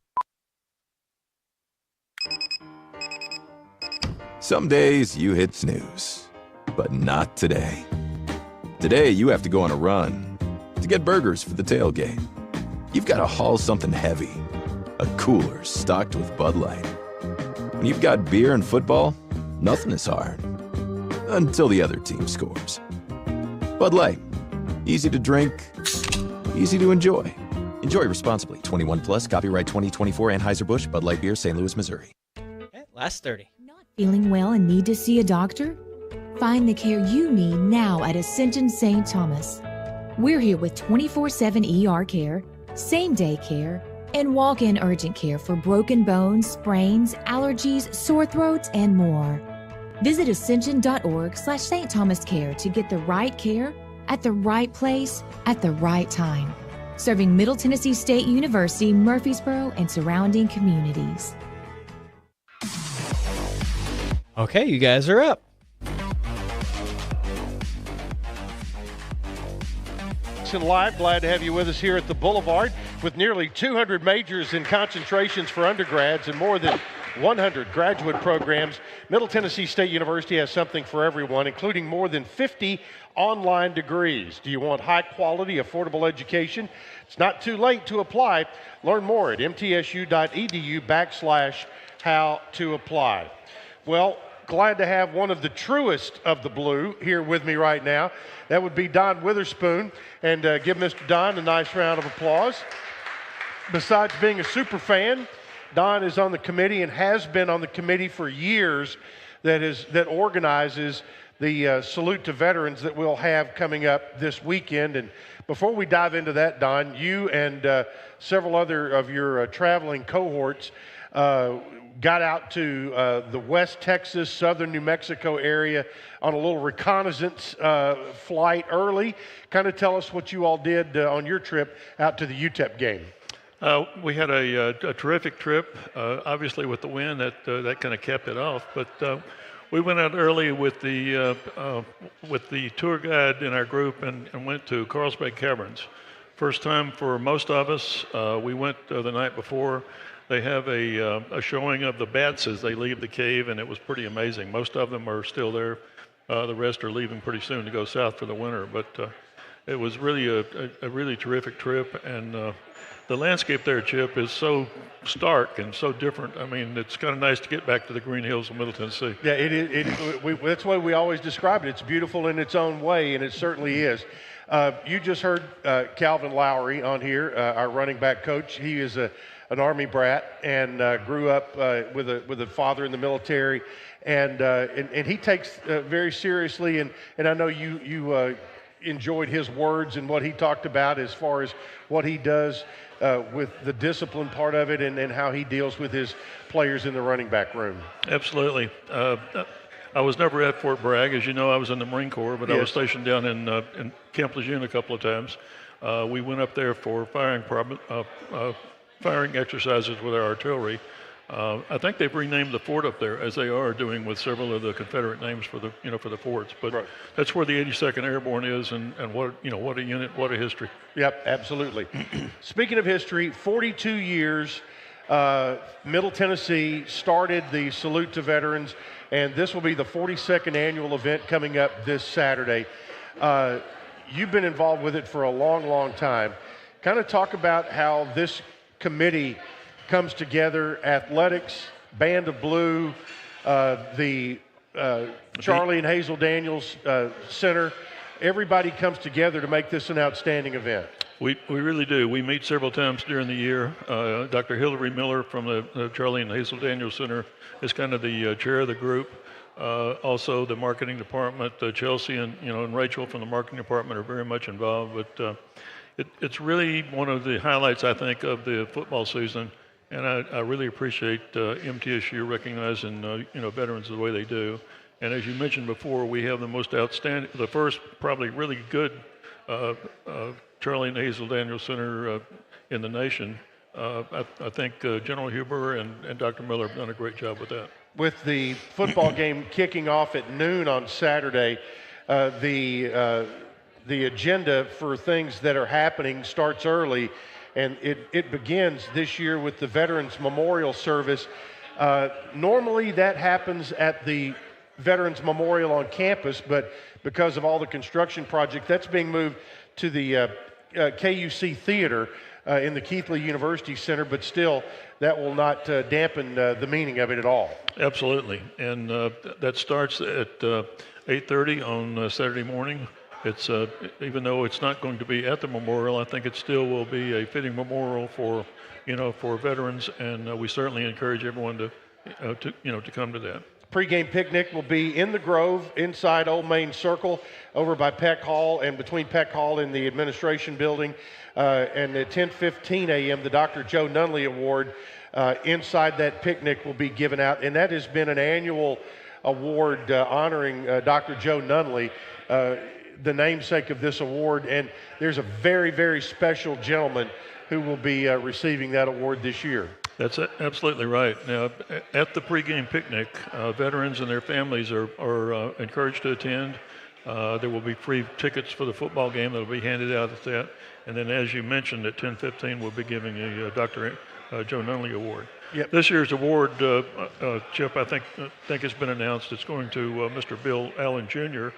Some days you hit snooze, but not today. Today you have to go on a run to get burgers for the tailgate. You've got to haul something heavy, a cooler stocked with Bud Light. When you've got beer and football, nothing is hard. Until the other team scores. Bud Light. Easy to drink, easy to enjoy. Enjoy responsibly. 21 plus, copyright 2024 Anheuser-Busch, Bud Light Beer, St. Louis, Missouri. Okay, last 30. Feeling well and need to see a doctor? Find the care you need now at Ascension St. Thomas. We're here with 24/7 ER care, same-day care, and walk-in urgent care for broken bones, sprains, allergies, sore throats, and more. Visit ascension.org/St. Thomas Care to get the right care at the right place at the right time. Serving Middle Tennessee State University, Murfreesboro, and surrounding communities. Okay, you guys are up. Live, glad to have you with us here at the Boulevard. With nearly 200 majors and concentrations for undergrads and more than 100 graduate programs, Middle Tennessee State University has something for everyone, including more than 50 online degrees. Do you want high-quality, affordable education? It's not too late to apply. Learn more at mtsu.edu/how to apply. Well, glad to have one of the truest of the blue here with me right now. That would be Don Witherspoon. And give Mr. Don a nice round of applause. Besides being a super fan, Don is on the committee and has been on the committee for years that organizes the Salute to Veterans that we'll have coming up this weekend. And before we dive into that, Don, you and several other of your traveling cohorts got out to the West Texas, southern New Mexico area on a little reconnaissance flight early. Kind of tell us what you all did on your trip out to the UTEP game. We had a terrific trip. Obviously, with the wind, that kind of kept it off. But we went out early with the tour guide in our group and went to Carlsbad Caverns. First time for most of us. We went the night before. They have a showing of the bats as they leave the cave, and it was pretty amazing. Most of them are still there. The rest are leaving pretty soon to go south for the winter. But it was really a really terrific trip, and the landscape there, Chip, is so stark and so different. I mean, it's kind of nice to get back to the green hills of Middle Tennessee. Yeah, it is. That's the way we always describe it. It's beautiful in its own way, and it certainly is. You just heard Calvin Lowry on here, our running back coach. He is an Army brat and grew up with a father in the military, and he takes very seriously. And I know you enjoyed his words and what he talked about as far as what he does with the discipline part of it and how he deals with his players in the running back room. Absolutely. I was never at Fort Bragg. As you know, I was in the Marine Corps, but yes. I was stationed down in Camp Lejeune a couple of times. We went up there for firing exercises with our artillery. I think they've renamed the fort up there, as they are doing with several of the Confederate names for the for the forts. But that's where the 82nd Airborne is, and what what a unit, what a history. Yep, absolutely. Speaking of history, 42 years. Middle Tennessee started the Salute to Veterans, and this will be the 42nd annual event coming up this Saturday. You've been involved with it for a long, long time. Kind of talk about how this committee comes together: athletics, Band of Blue, the Charlie and Hazel Daniels Center. Everybody comes together to make this an outstanding event. We really do. We meet several times during the year. Dr. Hillary Miller from the Charlie and Hazel Daniels Center is kind of the chair of the group. Also, the marketing department, Chelsea and Rachel from the marketing department are very much involved. But it's really one of the highlights, I think, of the football season. And I really appreciate MTSU recognizing veterans the way they do. And as you mentioned before, we have the most outstanding, the first probably really good Charlie and Hazel Daniels Center in the nation. I think General Huber and Dr. Miller have done a great job with that. With the football game kicking off at noon on Saturday, the agenda for things that are happening starts early. And it begins this year with the Veterans Memorial Service. Normally that happens at the Veterans Memorial on campus, but because of all the construction project, that's being moved to the KUC Theater in the Keithley University Center, but still that will not dampen the meaning of it at all. Absolutely. And that starts at 8:30 on Saturday morning. It's even though it's not going to be at the memorial, I think it still will be a fitting memorial for veterans, and we certainly encourage everyone to come to that. Pre-game picnic will be in the Grove, inside Old Main Circle, over by Peck Hall and between Peck Hall and the administration building. And at 10:15 a.m., the Dr. Joe Nunley Award inside that picnic will be given out, and that has been an annual award honoring Dr. Joe Nunley. The namesake of this award, and there's a very, very special gentleman who will be receiving that award this year. That's absolutely right. Now, at the pregame picnic, veterans and their families are encouraged to attend. There will be free tickets for the football game that will be handed out at that. And then, as you mentioned, at 10:15, we'll be giving a Dr. Joe Nunley Award. Yep. This year's award, Chip, I think has been announced. It's going to Mr. Bill Allen Jr.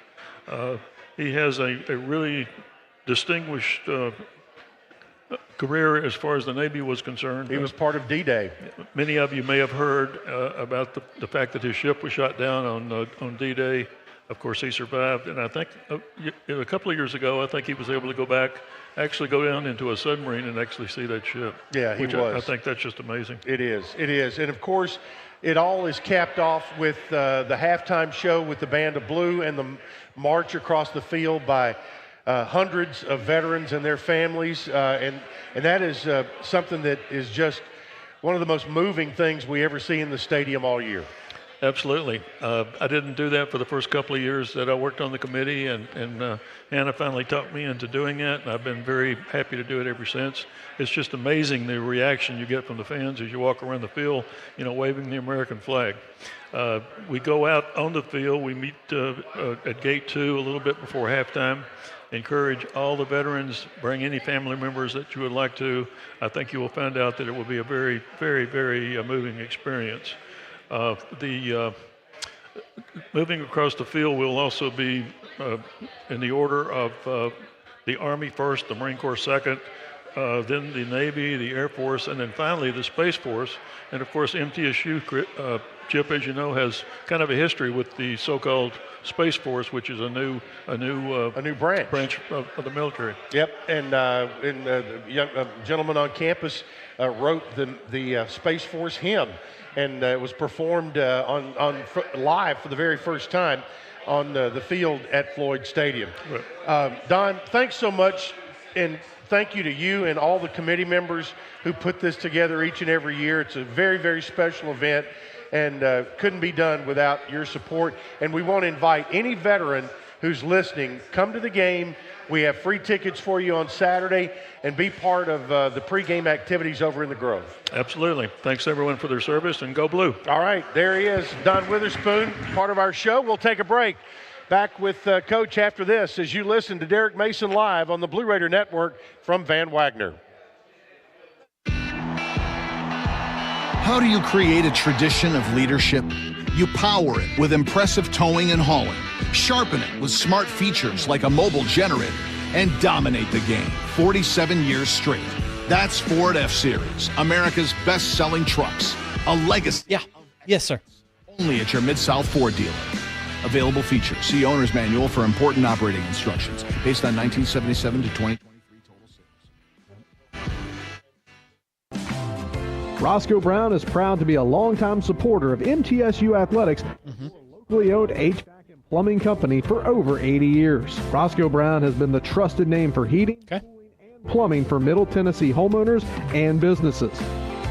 He has a really distinguished career as far as the Navy was concerned. He was part of D-Day. Many of you may have heard about the fact that his ship was shot down on D-Day. Of course, he survived, and I think a couple of years ago, I think he was able to go down into a submarine and actually see that ship. Yeah, he was. I think that's just amazing. It is, and of course, it all is capped off with the halftime show with the Band of Blue and the march across the field by hundreds of veterans and their families, and that is something that is just one of the most moving things we ever see in the stadium all year. Absolutely. I didn't do that for the first couple of years that I worked on the committee, and Hannah finally talked me into doing it, and I've been very happy to do it ever since. It's just amazing the reaction you get from the fans as you walk around the field, waving the American flag. We go out on the field. We meet at Gate 2 a little bit before halftime. Encourage all the veterans, bring any family members that you would like to. I think you will find out that it will be a very, very, very moving experience. Moving across the field will also be in the order of the Army first, the Marine Corps second, then the Navy, the Air Force, and then finally the Space Force. And of course, MTSU, Chip, as you know, has kind of a history with the so-called Space Force, which is a new branch of the military. Yep, and a gentleman on campus wrote the Space Force hymn, and it was performed live for the very first time on the field at Floyd Stadium. Right. Don, thanks so much, and thank you to you and all the committee members who put this together each and every year. It's a very, very special event, and couldn't be done without your support. And we want to invite any veteran who's listening, come to the game, We have free tickets for you on Saturday, and be part of the pregame activities over in the Grove. Absolutely. Thanks, everyone, for their service, and go Blue. All right, there he is, Don Witherspoon, part of our show. We'll take a break. Back with Coach after this as you listen to Derek Mason Live on the Blue Raider Network from Van Wagner. How do you create a tradition of leadership? You power it with impressive towing and hauling, sharpen it with smart features like a mobile generator, and dominate the game 47 years straight. That's Ford F-Series, America's best-selling trucks. A legacy. Yeah. Yes, sir. Only at your Mid-South Ford dealer. Available features. See Owner's Manual for important operating instructions. Based on 1977 to 2023 total sales. Roscoe Brown is proud to be a longtime supporter of MTSU Athletics, a locally owned HVAC and plumbing company for over 80 years. Roscoe Brown has been the trusted name for heating, cooling, and plumbing for Middle Tennessee homeowners and businesses.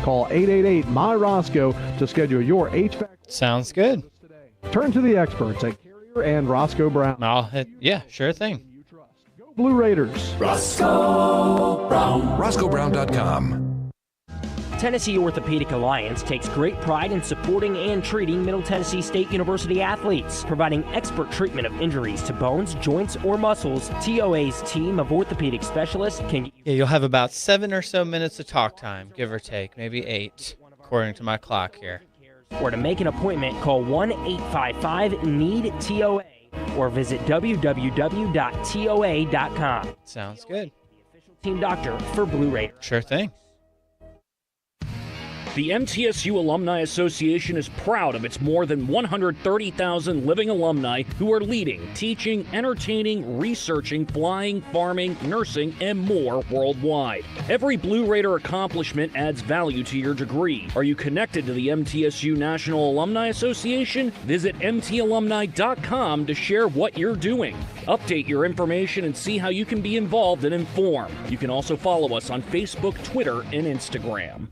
Call 888-MY-ROSCOE to schedule your HVAC. Sounds good. Turn to the experts at Carrier and Roscoe Brown. Yeah, sure thing. Go Blue Raiders. Roscoe Brown. RoscoeBrown.com. Tennessee Orthopedic Alliance takes great pride in supporting and treating Middle Tennessee State University athletes, providing expert treatment of injuries to bones, joints, or muscles. TOA's team of orthopedic specialists can... Yeah, you'll have about 7 or so minutes of talk time, give or take, maybe 8, according to my clock here. Or to make an appointment, call 1-855-NEED-TOA or visit www.toa.com. Sounds good. The official team doctor for Blue Raiders. Sure thing. The MTSU Alumni Association is proud of its more than 130,000 living alumni who are leading, teaching, entertaining, researching, flying, farming, nursing, and more worldwide. Every Blue Raider accomplishment adds value to your degree. Are you connected to the MTSU National Alumni Association? Visit mtalumni.com to share what you're doing. Update your information and see how you can be involved and informed. You can also follow us on Facebook, Twitter, and Instagram.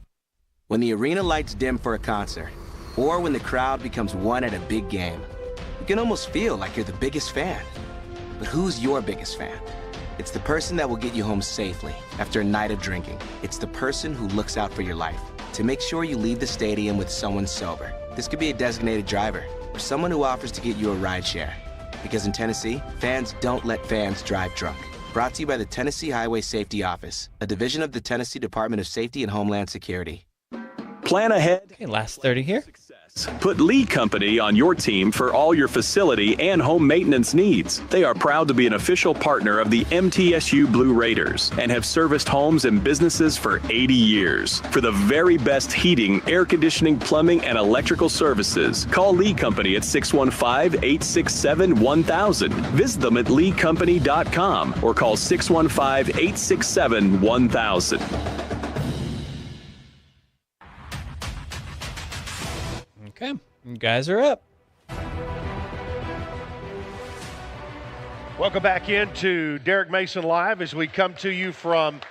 When the arena lights dim for a concert, or when the crowd becomes one at a big game, you can almost feel like you're the biggest fan. But who's your biggest fan? It's the person that will get you home safely after a night of drinking. It's the person who looks out for your life to make sure you leave the stadium with someone sober. This could be a designated driver or someone who offers to get you a ride share. Because in Tennessee, fans don't let fans drive drunk. Brought to you by the Tennessee Highway Safety Office, a division of the Tennessee Department of Safety and Homeland Security. Plan ahead. Okay, last 30 here. Put Lee Company on your team for all your facility and home maintenance needs. They are proud to be an official partner of the MTSU Blue Raiders and have serviced homes and businesses for 80 years. For the very best heating, air conditioning, plumbing, and electrical services, call Lee Company at 615-867-1000. Visit them at leecompany.com or call 615-867-1000. Okay, you guys are up. Welcome back into Derek Mason Live as we come to you from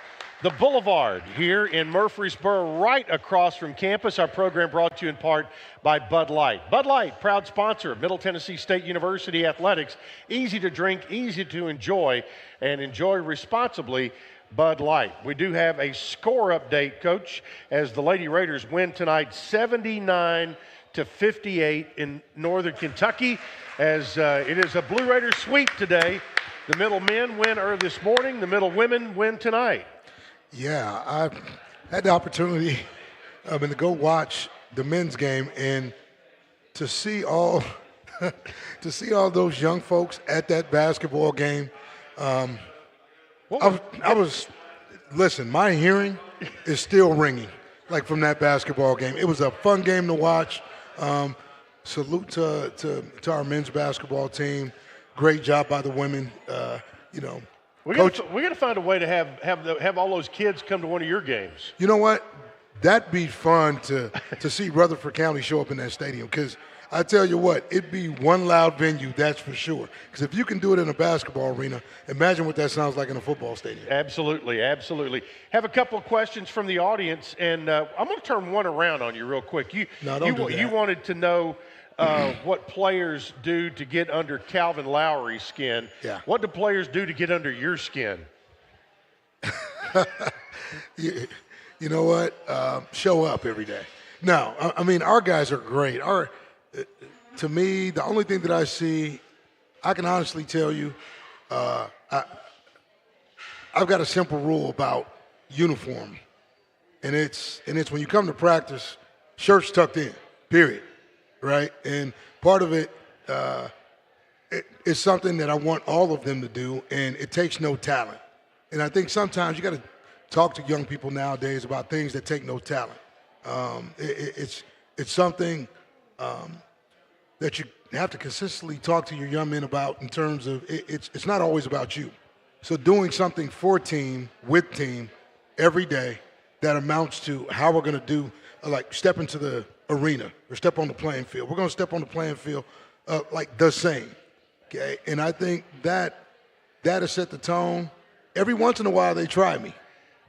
the Boulevard here in Murfreesboro, right across from campus. Our program brought to you in part by Bud Light. Bud Light, proud sponsor of Middle Tennessee State University athletics. Easy to drink, easy to enjoy, and enjoy responsibly. Bud Light. We do have a score update, Coach, as the Lady Raiders win tonight 79-58 in Northern Kentucky, as it is a Blue Raiders sweep today. The Middle men win this morning. The Middle women win tonight. Yeah, I had the opportunity to go watch the men's game and to see all those young folks at that basketball game. Listen, my hearing is still ringing, like from that basketball game. It was a fun game to watch. Salute to our men's basketball team. Great job by the women. We got to find a way to have all those kids come to one of your games. You know what? That'd be fun to see Rutherford County show up in that stadium, because I tell you what, it'd be one loud venue, that's for sure. Because if you can do it in a basketball arena, imagine what that sounds like in a football stadium. Absolutely, absolutely. Have a couple of questions from the audience, and I'm going to turn one around on you real quick. You wanted to know what players do to get under Calvin Lowry's skin. Yeah. What do players do to get under your skin? You know what? Show up every day. No, I mean, our guys are great. To me, the only thing that I see, I can honestly tell you, I've got a simple rule about uniform, and it's when you come to practice, shirts tucked in, period, right? And part of it is something that I want all of them to do, and it takes no talent. And I think sometimes you got to talk to young people nowadays about things that take no talent. It's something that you have to consistently talk to your young men about in terms of it's not always about you. So doing something for team, with team, every day that amounts to how we're going to do, like step into the arena or step on the playing field. We're going to step on the playing field like the same, okay? And I think that has set the tone. Every once in a while they try me.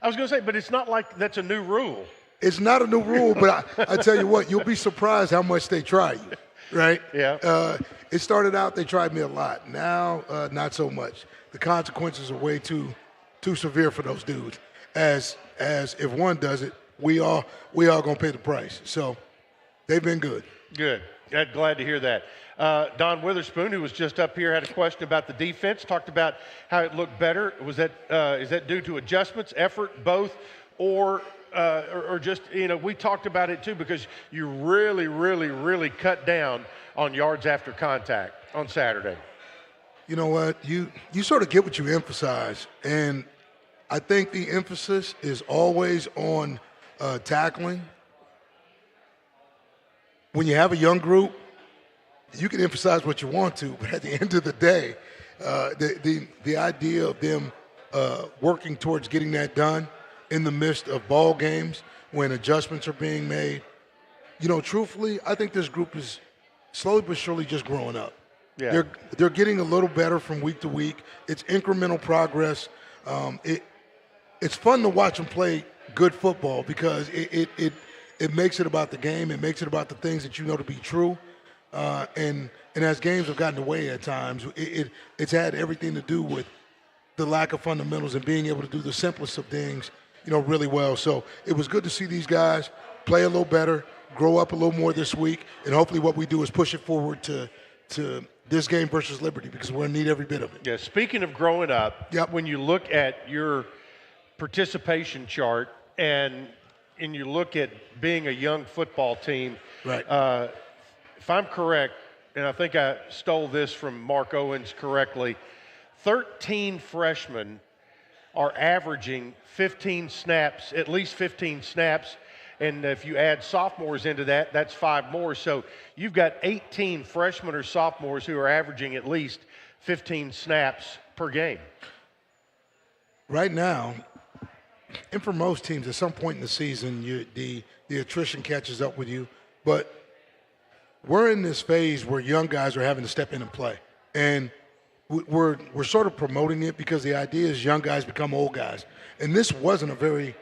I was going to say, but it's not like that's a new rule. It's not a new rule, but I tell you what, you'll be surprised how much they try you, right? Yeah. It started out, they tried me a lot. Now, not so much. The consequences are way too severe for those dudes. As if one does it, we all gonna pay the price. So they've been good. Good. Glad to hear that. Don Witherspoon, who was just up here, had a question about the defense, talked about how it looked better. Was that is that due to adjustments, effort, both, or just, we talked about it too because you really, really, really cut down on yards after contact on Saturday. You know what? You sort of get what you emphasize, and I think the emphasis is always on tackling. When you have a young group, you can emphasize what you want to, but at the end of the day, the idea of them working towards getting that done in the midst of ball games when adjustments are being made, truthfully, I think this group is slowly but surely just growing up. Yeah. They're getting a little better from week to week. It's incremental progress. It's fun to watch them play good football because it makes it about the game. It makes it about the things that you know to be true. And as games have gotten away at times, it's had everything to do with the lack of fundamentals and being able to do the simplest of things, really well. So it was good to see these guys play a little better, grow up a little more this week, and hopefully what we do is push it forward to this game versus Liberty because we're going to need every bit of it. Yeah, speaking of growing up, when you look at your participation chart and you look at being a young football team, right? If I'm correct, and I think I stole this from Mark Owens correctly, 13 freshmen are averaging 15 snaps, at least 15 snaps, and if you add sophomores into that, that's 5 more. So you've got 18 freshmen or sophomores who are averaging at least 15 snaps per game. Right now, and for most teams, at some point in the season, the attrition catches up with you. But we're in this phase where young guys are having to step in and play. And we're sort of promoting it because the idea is young guys become old guys. And this wasn't a very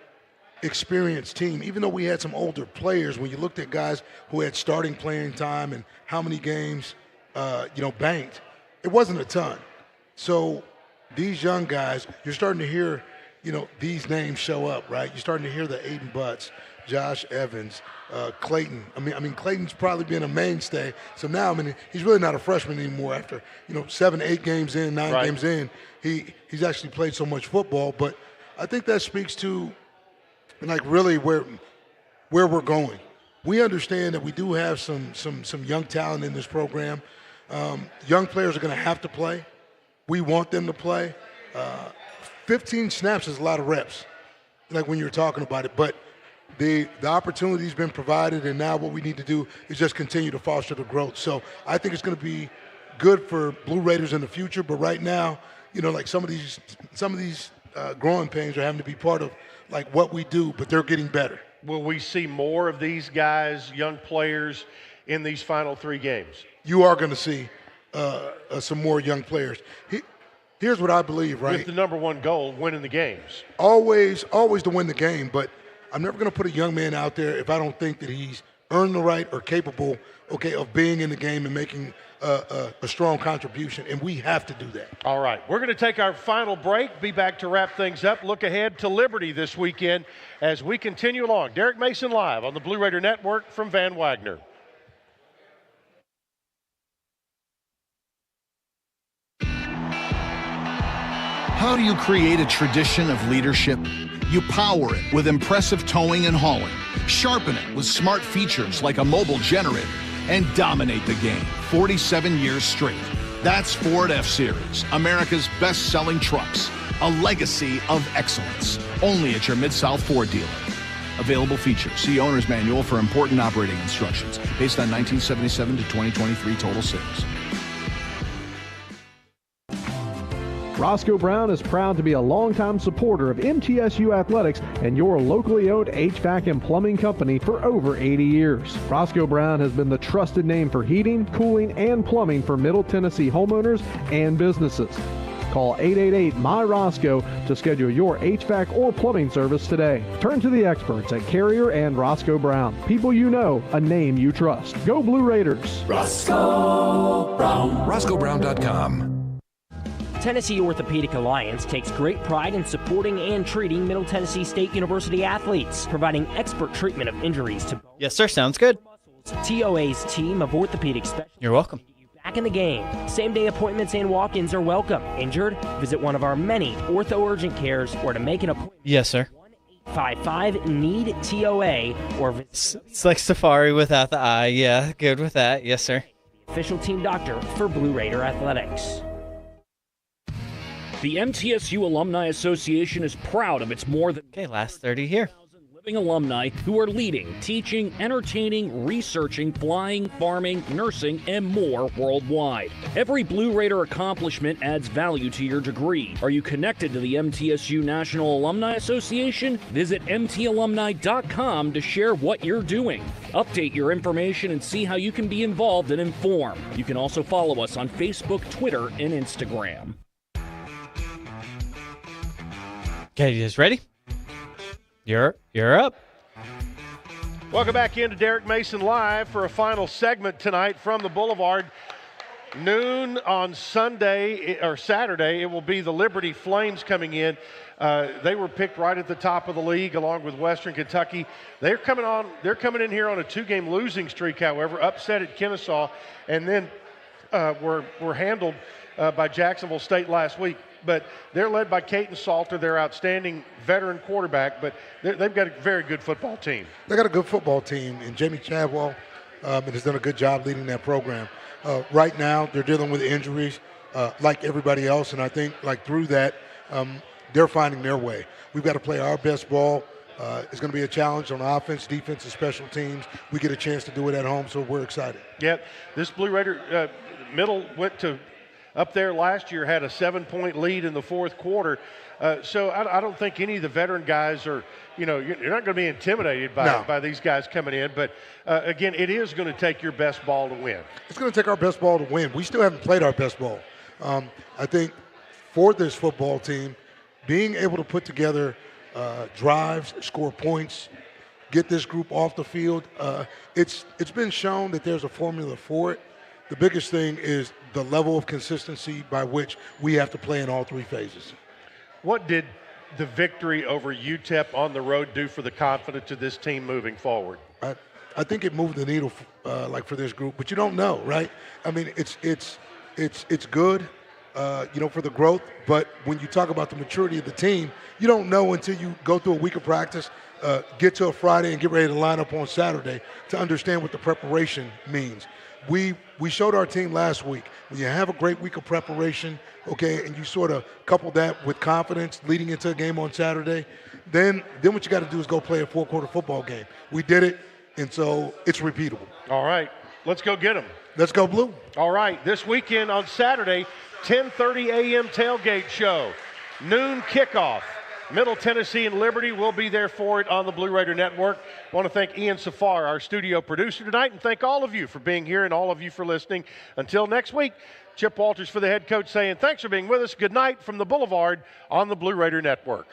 experienced team. Even though we had some older players, when you looked at guys who had starting playing time and how many games, banked, it wasn't a ton. So these young guys, you're starting to hear, these names show up, right? You're starting to hear the Aiden Butts, Josh Evans, Clayton. I mean, Clayton's probably been a mainstay. So now, he's really not a freshman anymore. After 7, 8 games in, 9 games in, he's actually played so much football. But I think that speaks to, really where we're going. We understand that we do have some young talent in this program. Young players are going to have to play. We want them to play. 15 snaps is a lot of reps, like when you're talking about it. But the opportunity's been provided, and now what we need to do is just continue to foster the growth. So I think it's going to be good for Blue Raiders in the future. But right now, some of these growing pains are having to be part of what we do. But they're getting better. Will we see more of these guys, young players, in these final 3 games? You are going to see some more young players. Here's what I believe, right? With the number one goal, winning the games. Always to win the game, but I'm never going to put a young man out there if I don't think that he's earn the right or capable, of being in the game and making a strong contribution, and we have to do that. All right, we're going to take our final break, be back to wrap things up, look ahead to Liberty this weekend as we continue along. Derek Mason live on the Blue Raider Network from Van Wagner. How do you create a tradition of leadership? You power it with impressive towing and hauling, sharpen it with smart features like a mobile generator, and dominate the game 47 years straight. That's Ford F-Series, America's best-selling trucks, a legacy of excellence. Only at your Mid-South Ford dealer. Available features. See Owner's Manual for important operating instructions based on 1977 to 2023 total sales. Roscoe Brown is proud to be a longtime supporter of MTSU Athletics and your locally owned HVAC and plumbing company for over 80 years. Roscoe Brown has been the trusted name for heating, cooling, and plumbing for Middle Tennessee homeowners and businesses. Call 888-MY-ROSCOE to schedule your HVAC or plumbing service today. Turn to the experts at Carrier and Roscoe Brown. People you know, a name you trust. Go Blue Raiders. Roscoe Brown. RoscoeBrown.com. Tennessee Orthopedic Alliance takes great pride in supporting and treating Middle Tennessee State University athletes, providing expert treatment of injuries to bones. Yes, sir. Sounds good. TOA's team of orthopedic specialists. You're welcome. Back in the game. Same-day appointments and walk-ins are welcome. Injured? Visit one of our many ortho urgent cares or to make an appointment. Yes, sir. 55-NEED-TOA or visit. It's like Safari without the I. Yeah, good with that. Yes, sir. Official team doctor for Blue Raider Athletics. The MTSU Alumni Association is proud of its more than last 30 here. living alumni who are leading, teaching, entertaining, researching, flying, farming, nursing, and more worldwide. Every Blue Raider accomplishment adds value to your degree. Are you connected to the MTSU National Alumni Association? Visit mtalumni.com to share what you're doing. Update your information and see how you can be involved and informed. You can also follow us on Facebook, Twitter, and Instagram. Okay, you guys ready? You're up. Welcome back into Derek Mason Live for a final segment tonight from the Boulevard. Noon on Sunday or Saturday, it will be the Liberty Flames coming in. They were picked right at the top of the league along with Western Kentucky. They're coming in here on a 2-game losing streak, however, upset at Kennesaw, and then were handled by Jacksonville State last week. But they're led by Caton Salter, their outstanding veteran quarterback, but they've got a very good football team. They got a good football team, and Jamie Chadwell has done a good job leading that program. Right now, they're dealing with injuries like everybody else, and I think through that, they're finding their way. We've got to play our best ball. It's going to be a challenge on offense, defense, and special teams. We get a chance to do it at home, so we're excited. Yeah, this Blue Raider middle went to up there last year, had a 7-point lead in the fourth quarter. So I don't think any of the veteran guys are, you're not going to be intimidated by these guys coming in. But, again, it is going to take your best ball to win. It's going to take our best ball to win. We still haven't played our best ball. I think for this football team, being able to put together drives, score points, get this group off the field, it's been shown that there's a formula for it. The biggest thing is the level of consistency by which we have to play in all three phases. What did the victory over UTEP on the road do for the confidence of this team moving forward? I think it moved the needle for this group, but you don't know, right? I mean, it's good, for the growth, but when you talk about the maturity of the team, you don't know until you go through a week of practice, get to a Friday and get ready to line up on Saturday to understand what the preparation means. We showed our team last week, when you have a great week of preparation, and you sort of couple that with confidence leading into a game on Saturday, then what you got to do is go play a 4-quarter football game. We did it, and so it's repeatable. All right, let's go get them. Let's go Blue. All right, this weekend on Saturday, 10:30 a.m. tailgate show, noon kickoff. Middle Tennessee and Liberty will be there for it on the Blue Raider Network. I want to thank Ian Safar, our studio producer tonight, and thank all of you for being here and all of you for listening. Until next week, Chip Walters for the head coach saying thanks for being with us. Good night from the Boulevard on the Blue Raider Network.